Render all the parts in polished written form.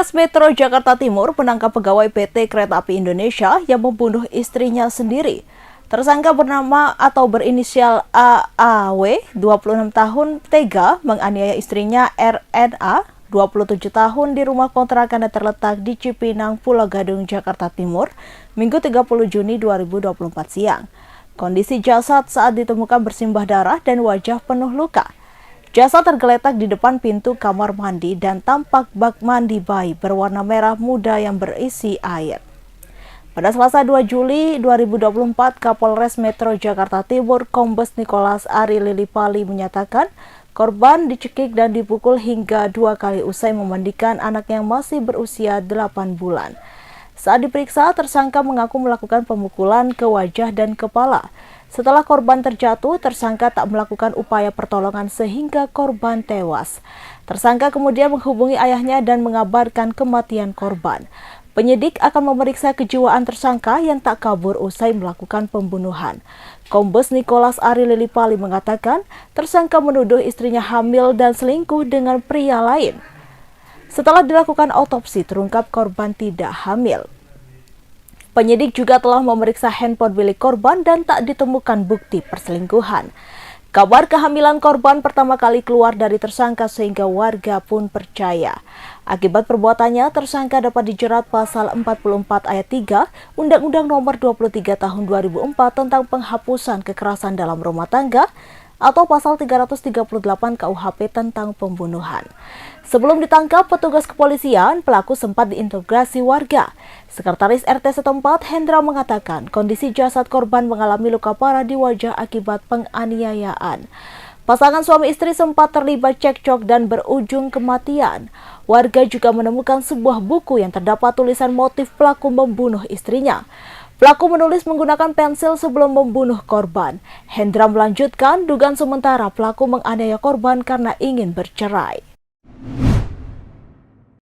Polres Metro Jakarta Timur menangkap pegawai PT Kereta Api Indonesia yang membunuh istrinya sendiri. Tersangka bernama atau berinisial AAW, 26 tahun, tega menganiaya istrinya RNA, 27 tahun, di rumah kontrakan yang terletak di Cipinang, Pulau Gadung, Jakarta Timur, Minggu 30 Juni 2024 siang. Kondisi jasad saat ditemukan bersimbah darah dan wajah penuh luka. Jasad tergeletak di depan pintu kamar mandi dan tampak bak mandi bayi berwarna merah muda yang berisi air. Pada Selasa 2 Juli 2024, Kapolres Metro Jakarta Timur Kombes Nicholas Ari Lilipali menyatakan korban dicekik dan dipukul hingga 2 kali usai memandikan anak yang masih berusia 8 bulan. Saat diperiksa, tersangka mengaku melakukan pemukulan ke wajah dan kepala. Setelah korban terjatuh, tersangka tak melakukan upaya pertolongan sehingga korban tewas. Tersangka kemudian menghubungi ayahnya dan mengabarkan kematian korban. Penyidik akan memeriksa kejiwaan tersangka yang tak kabur usai melakukan pembunuhan. Kombes Nicholas Ari Lilipali mengatakan tersangka menuduh istrinya hamil dan selingkuh dengan pria lain. Setelah dilakukan otopsi, terungkap korban tidak hamil. Penyidik juga telah memeriksa handphone milik korban dan tak ditemukan bukti perselingkuhan. Kabar kehamilan korban pertama kali keluar dari tersangka sehingga warga pun percaya. Akibat perbuatannya, tersangka dapat dijerat pasal 44 ayat 3 Undang-Undang Nomor 23 Tahun 2004 tentang penghapusan kekerasan dalam rumah tangga atau pasal 338 KUHP tentang pembunuhan. Sebelum ditangkap petugas kepolisian, pelaku sempat diinterogasi warga. Sekretaris RT setempat, Hendra, mengatakan kondisi jasad korban mengalami luka parah di wajah akibat penganiayaan. Pasangan suami istri sempat terlibat cekcok dan berujung kematian. Warga juga menemukan sebuah buku yang terdapat tulisan motif pelaku membunuh istrinya. Pelaku menulis menggunakan pensil sebelum membunuh korban. Hendra melanjutkan, dugaan sementara pelaku menganiaya korban karena ingin bercerai.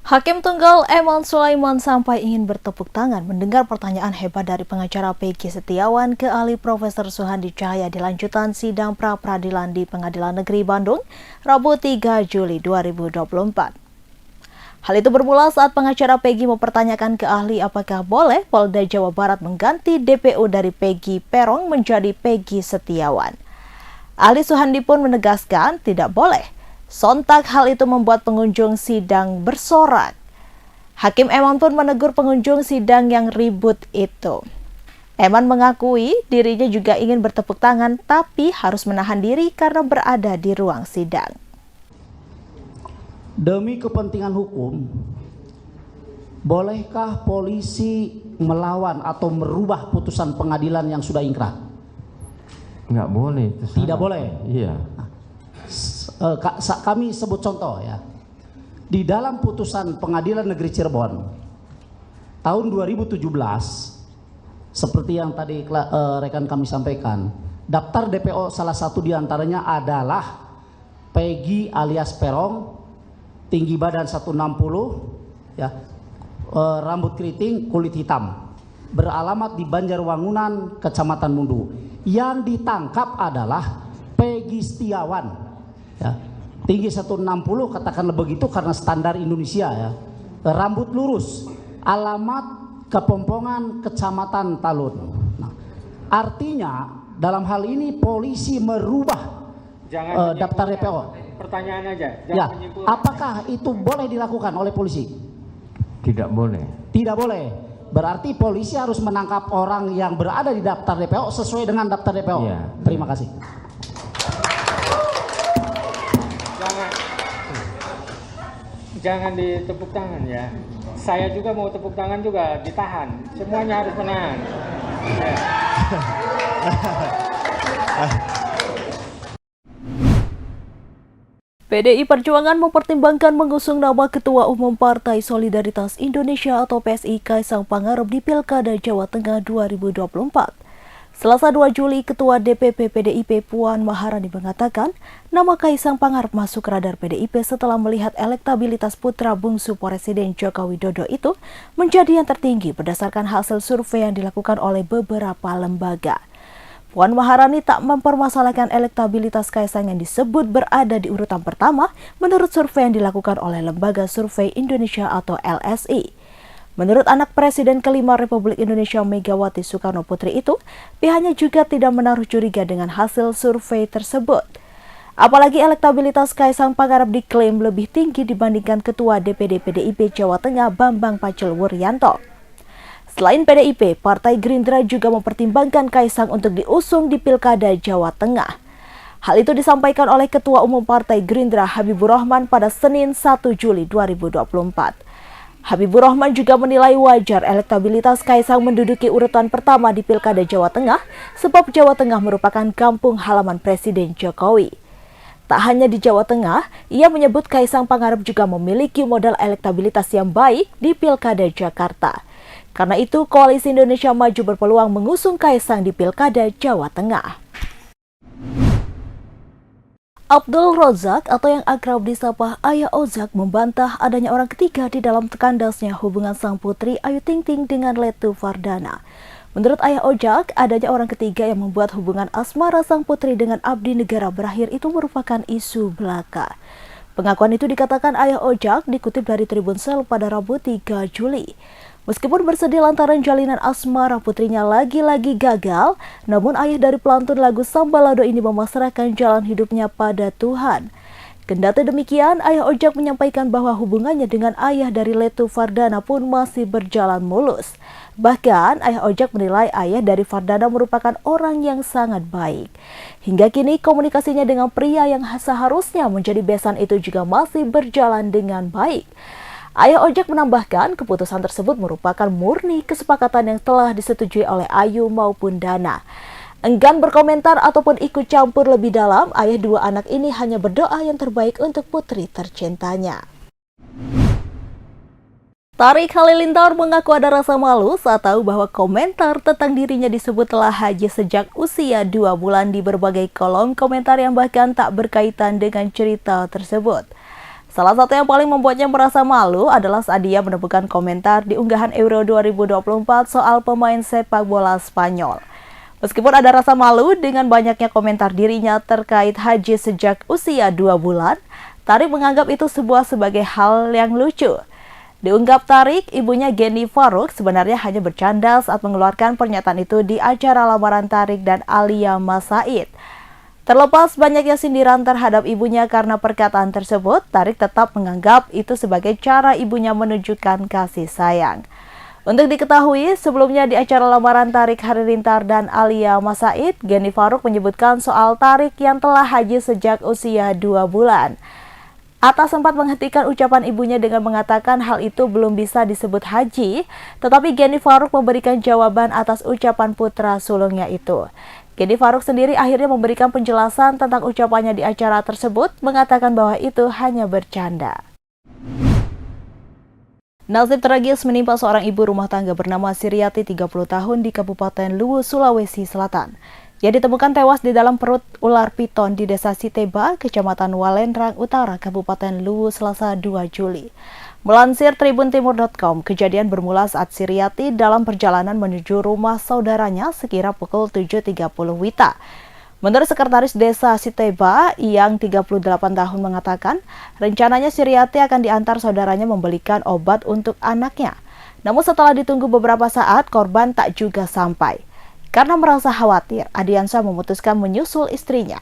Hakim Tunggal Eman Sulaiman sampai ingin bertepuk tangan mendengar pertanyaan hebat dari pengacara Peggy Setiawan ke ahli Profesor Suhandi Cahaya di lanjutan sidang pra-peradilan di Pengadilan Negeri Bandung, Rabu 3 Juli 2024. Hal itu bermula saat pengacara Peggy mempertanyakan ke ahli apakah boleh Polda Jawa Barat mengganti DPO dari Peggy Peron menjadi Peggy Setiawan. Ahli Suhandi pun menegaskan tidak boleh. Sontak hal itu membuat pengunjung sidang bersorak. Hakim Eman pun menegur pengunjung sidang yang ribut itu. Eman mengakui dirinya juga ingin bertepuk tangan tapi harus menahan diri karena berada di ruang sidang. Demi kepentingan hukum, bolehkah polisi melawan atau merubah putusan pengadilan yang sudah ingkrah? Nggak boleh. Tidak boleh? Iya. Kami sebut contoh ya. Di dalam putusan Pengadilan Negeri Cirebon tahun 2017, seperti yang tadi rekan kami sampaikan, daftar DPO salah satu diantaranya adalah Peggy alias Perong, tinggi badan 160, ya, rambut keriting, kulit hitam, beralamat di Banjarwangunan, Kecamatan Mundu. Yang ditangkap adalah Peggy Setiawan, ya, tinggi 160, katakanlah begitu karena standar Indonesia, ya, rambut lurus, alamat Kepompongan, Kecamatan Talun. Nah, artinya dalam hal ini polisi merubah daftar DPO. Pertanyaan aja. Ya, apakah itu boleh dilakukan oleh polisi? Tidak boleh. Tidak boleh. Berarti polisi harus menangkap orang yang berada di daftar DPO sesuai dengan daftar DPO. Ya. Terima kasih. Jangan ditepuk tangan ya. Saya juga mau tepuk tangan juga ditahan. Semuanya harus menahan. Ya. PDI Perjuangan mempertimbangkan mengusung nama Ketua Umum Partai Solidaritas Indonesia atau PSI Kaisang Pangarep di Pilkada Jawa Tengah 2024. Selasa 2 Juli, Ketua DPP PDIP Puan Maharani mengatakan nama Kaisang Pangarep masuk radar PDIP setelah melihat elektabilitas putra bungsu Presiden Joko Widodo itu menjadi yang tertinggi berdasarkan hasil survei yang dilakukan oleh beberapa lembaga. Puan Maharani tak mempermasalahkan elektabilitas Kaisang yang disebut berada di urutan pertama menurut survei yang dilakukan oleh Lembaga Survei Indonesia atau LSI. Menurut anak Presiden kelima Republik Indonesia Megawati Soekarno Putri itu, pihaknya juga tidak menaruh curiga dengan hasil survei tersebut. Apalagi elektabilitas Kaisang Pangarep diklaim lebih tinggi dibandingkan Ketua DPD PDIP Jawa Tengah Bambang Pacul-Wuryanto. Selain PDIP, Partai Gerindra juga mempertimbangkan Kaisang untuk diusung di Pilkada Jawa Tengah. Hal itu disampaikan oleh Ketua Umum Partai Gerindra Habibur Rahman pada Senin 1 Juli 2024. Habibur Rahman juga menilai wajar elektabilitas Kaisang menduduki urutan pertama di Pilkada Jawa Tengah sebab Jawa Tengah merupakan kampung halaman Presiden Jokowi. Tak hanya di Jawa Tengah, ia menyebut Kaisang Pangarep juga memiliki modal elektabilitas yang baik di Pilkada Jakarta. Karena itu, Koalisi Indonesia Maju berpeluang mengusung Kaisang di Pilkada Jawa Tengah. Abdul Rozak atau yang akrab disapa Ayah Ozak membantah adanya orang ketiga di dalam kandasnya hubungan sang putri Ayu Ting Ting dengan Letu Fardana. Menurut Ayah Ojak, adanya orang ketiga yang membuat hubungan asmara sang putri dengan abdi negara berakhir itu merupakan isu belaka. Pengakuan itu dikatakan Ayah Ojak dikutip dari Tribun Sel pada Rabu 3 Juli. Meskipun bersedih lantaran jalinan asmara putrinya lagi-lagi gagal, namun ayah dari pelantun lagu Sambalado ini memasrahkan jalan hidupnya pada Tuhan. Kendati demikian, Ayah Ojak menyampaikan bahwa hubungannya dengan ayah dari Letu Fardana pun masih berjalan mulus. Bahkan, Ayah Ojak menilai ayah dari Fardana merupakan orang yang sangat baik. Hingga kini, komunikasinya dengan pria yang seharusnya menjadi besan itu juga masih berjalan dengan baik. Ayah Ojak menambahkan keputusan tersebut merupakan murni kesepakatan yang telah disetujui oleh Ayu maupun Dana. Enggan berkomentar ataupun ikut campur lebih dalam, ayah dua anak ini hanya berdoa yang terbaik untuk putri tercintanya. Tarik Halilintar mengaku ada rasa malu saat tahu bahwa komentar tentang dirinya disebut telah haji sejak usia 2 bulan di berbagai kolom komentar yang bahkan tak berkaitan dengan cerita tersebut. Salah satu yang paling membuatnya merasa malu adalah saat dia menemukan komentar di unggahan Euro 2024 soal pemain sepak bola Spanyol. Meskipun ada rasa malu dengan banyaknya komentar dirinya terkait haji sejak usia 2 bulan, Tarik menganggap itu sebagai hal yang lucu. Diungkap Tarik, ibunya Geni Faruk sebenarnya hanya bercanda saat mengeluarkan pernyataan itu di acara lamaran Tarik dan Alia Masaid. Terlepas banyaknya sindiran terhadap ibunya karena perkataan tersebut, Tarik tetap menganggap itu sebagai cara ibunya menunjukkan kasih sayang. Untuk diketahui, sebelumnya di acara lamaran Tarik Halilintar dan Alia Masaid, Geni Faruk menyebutkan soal Tarik yang telah haji sejak usia 2 bulan. Atta sempat menghentikan ucapan ibunya dengan mengatakan hal itu belum bisa disebut haji, tetapi Geni Faruk memberikan jawaban atas ucapan putra sulungnya itu. Geni Faruk sendiri akhirnya memberikan penjelasan tentang ucapannya di acara tersebut, mengatakan bahwa itu hanya bercanda. Nasib tragis menimpa seorang ibu rumah tangga bernama Siriati 30 tahun di Kabupaten Luwu, Sulawesi Selatan. Ia ditemukan tewas di dalam perut ular piton di Desa Siteba, Kecamatan Walendrang Utara, Kabupaten Luwu, Selasa 2 Juli. Melansir tribuntimur.com, kejadian bermula saat Siriati dalam perjalanan menuju rumah saudaranya sekira pukul 7.30 WITA. Menurut Sekretaris Desa Siteba yang 38 tahun mengatakan, rencananya Siriati akan diantar saudaranya membelikan obat untuk anaknya. Namun setelah ditunggu beberapa saat, korban tak juga sampai. Karena merasa khawatir, Adiansyah memutuskan menyusul istrinya.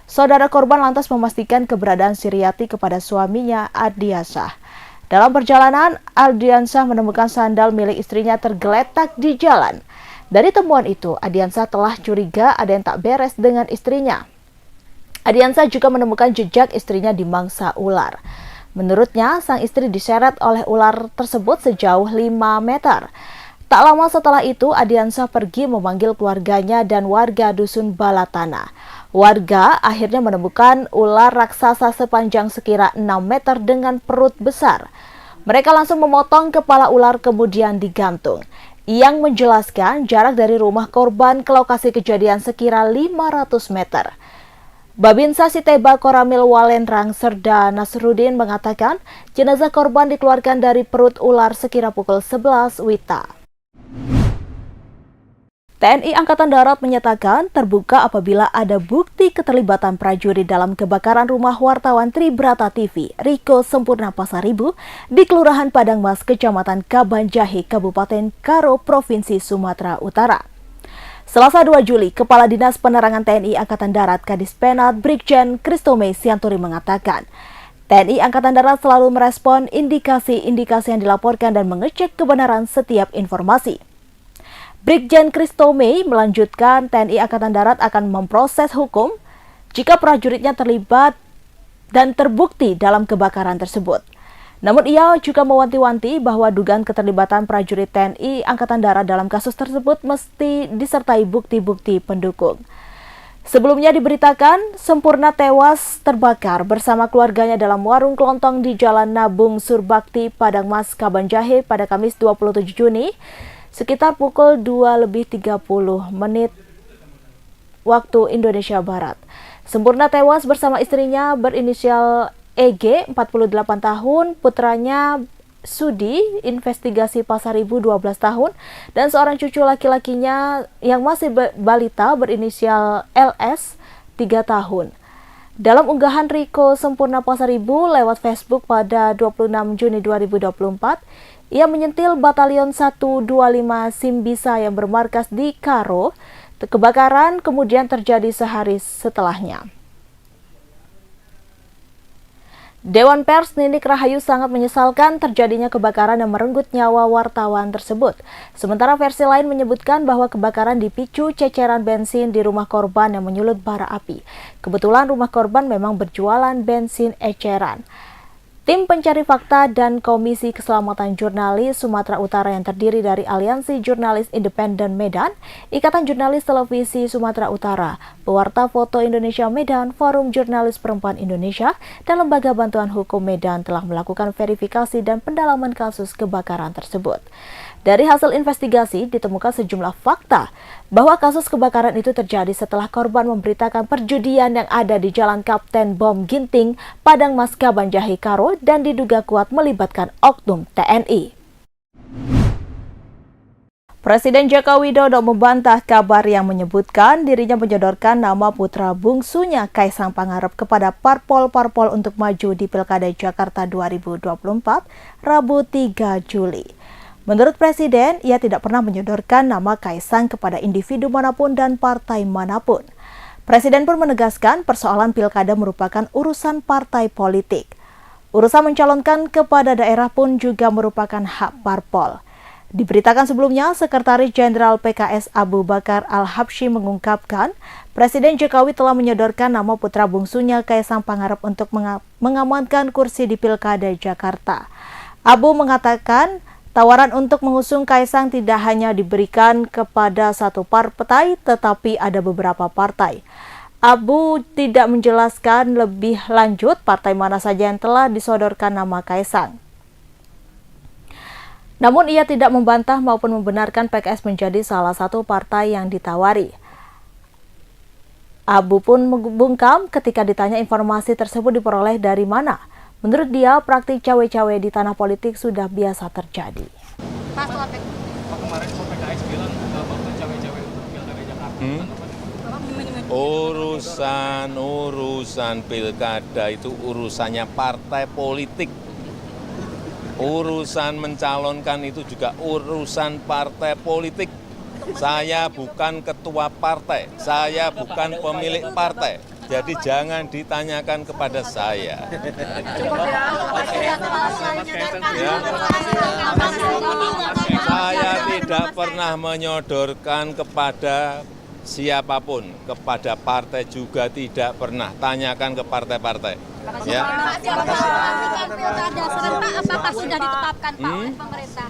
Saudara korban lantas memastikan keberadaan Siriati kepada suaminya, Adiansyah. Dalam perjalanan, Adiansyah menemukan sandal milik istrinya tergeletak di jalan. Dari temuan itu, Adiansyah telah curiga ada yang tak beres dengan istrinya. Adiansyah juga menemukan jejak istrinya dimangsa ular. Menurutnya, sang istri diseret oleh ular tersebut sejauh 5 meter. Tak lama setelah itu, Adiansyah pergi memanggil keluarganya dan warga dusun Balatana. Warga akhirnya menemukan ular raksasa sepanjang sekira 6 meter dengan perut besar. Mereka langsung memotong kepala ular kemudian digantung. Yang menjelaskan jarak dari rumah korban ke lokasi kejadian sekira 500 meter. Babinsa Siteba Koramil Walendrang Serda Nasruddin mengatakan jenazah korban dikeluarkan dari perut ular sekira pukul 11 WITA. TNI Angkatan Darat menyatakan terbuka apabila ada bukti keterlibatan prajurit dalam kebakaran rumah wartawan Tribrata TV, Riko Sempurna Pasaribu, di Kelurahan Padang Mas, Kecamatan Kabanjahe, Kabupaten Karo, Provinsi Sumatera Utara. Selasa 2 Juli, Kepala Dinas Penerangan TNI Angkatan Darat Kadis Penat Brigjen Kristome Sianturi mengatakan, TNI Angkatan Darat selalu merespon indikasi-indikasi yang dilaporkan dan mengecek kebenaran setiap informasi. Brigjen Kristome melanjutkan TNI Angkatan Darat akan memproses hukum jika prajuritnya terlibat dan terbukti dalam kebakaran tersebut. Namun ia juga mewanti-wanti bahwa dugaan keterlibatan prajurit TNI Angkatan Darat dalam kasus tersebut mesti disertai bukti-bukti pendukung. Sebelumnya diberitakan Sempurna tewas terbakar bersama keluarganya dalam warung kelontong di Jalan Nabung Surbakti, Padang Mas, Kabanjahe pada Kamis 27 Juni sekitar pukul 2:30 waktu Indonesia Barat. Sempurna tewas bersama istrinya berinisial EG, 48 tahun, putranya Sudi, investigasi Pasaribu 12 tahun, dan seorang cucu laki-lakinya yang masih balita berinisial LS, 3 tahun. Dalam unggahan Riko Sempurna Pasaribu lewat Facebook pada 26 Juni 2024, ia menyentil Batalion 125 Simbisa yang bermarkas di Karo. Kebakaran kemudian terjadi sehari setelahnya. Dewan Pers Ninik Rahayu sangat menyesalkan terjadinya kebakaran yang merenggut nyawa wartawan tersebut. Sementara versi lain menyebutkan bahwa kebakaran dipicu ceceran bensin di rumah korban yang menyulut bara api. Kebetulan rumah korban memang berjualan bensin eceran. Tim Pencari Fakta dan Komisi Keselamatan Jurnalis Sumatera Utara yang terdiri dari Aliansi Jurnalis Independen Medan, Ikatan Jurnalis Televisi Sumatera Utara, Pewarta Foto Indonesia Medan, Forum Jurnalis Perempuan Indonesia, dan Lembaga Bantuan Hukum Medan telah melakukan verifikasi dan pendalaman kasus kebakaran tersebut. Dari hasil investigasi ditemukan sejumlah fakta bahwa kasus kebakaran itu terjadi setelah korban memberitakan perjudian yang ada di Jalan Kapten Bom Ginting, Padang Mas, Kabanjahe, Karo, dan diduga kuat melibatkan oknum TNI. Presiden Joko Widodo membantah kabar yang menyebutkan dirinya menyodorkan nama putra bungsunya Kaisang Pangarep kepada parpol-parpol untuk maju di Pilkada Jakarta 2024, Rabu 3 Juli. Menurut Presiden, ia tidak pernah menyodorkan nama Kaisang kepada individu manapun dan partai manapun. Presiden pun menegaskan persoalan pilkada merupakan urusan partai politik. Urusan mencalonkan kepada daerah pun juga merupakan hak parpol. Diberitakan sebelumnya, Sekretaris Jenderal PKS Abu Bakar Al-Habsyi mengungkapkan, Presiden Jokowi telah menyodorkan nama putra bungsunya Kaisang Pangarep untuk mengamankan kursi di Pilkada Jakarta. Abu mengatakan, tawaran untuk mengusung Kaisang tidak hanya diberikan kepada satu partai, tetapi ada beberapa partai. Abu tidak menjelaskan lebih lanjut partai mana saja yang telah disodorkan nama Kaisang. Namun ia tidak membantah maupun membenarkan PKS menjadi salah satu partai yang ditawari. Abu pun membungkam ketika ditanya informasi tersebut diperoleh dari mana. Menurut dia, praktik cawe-cawe di tanah politik sudah biasa terjadi. Pak, kemarin PKS bilang Bapak cawe-cawe untuk Pilkada Jakarta. Urusan pilkada itu urusannya partai politik. Urusan mencalonkan itu juga urusan partai politik. Saya bukan ketua partai, saya bukan pemilik partai. Jadi jangan ditanyakan kepada saya. Ya. Saya tidak pernah menyodorkan kepada siapapun, kepada partai juga tidak pernah. Tanyakan ke partai-partai. Ya. Pilkada serentak apakah sudah ditetapkan Pak oleh pemerintah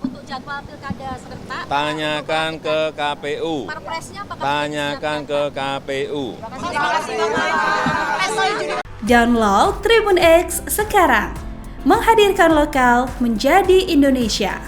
untuk jadwal pilkada serentak? Tanyakan ke KPU. Perpresnya apakah Tanyakan ke KPU. Download Tribun X sekarang. Menghadirkan lokal menjadi Indonesia.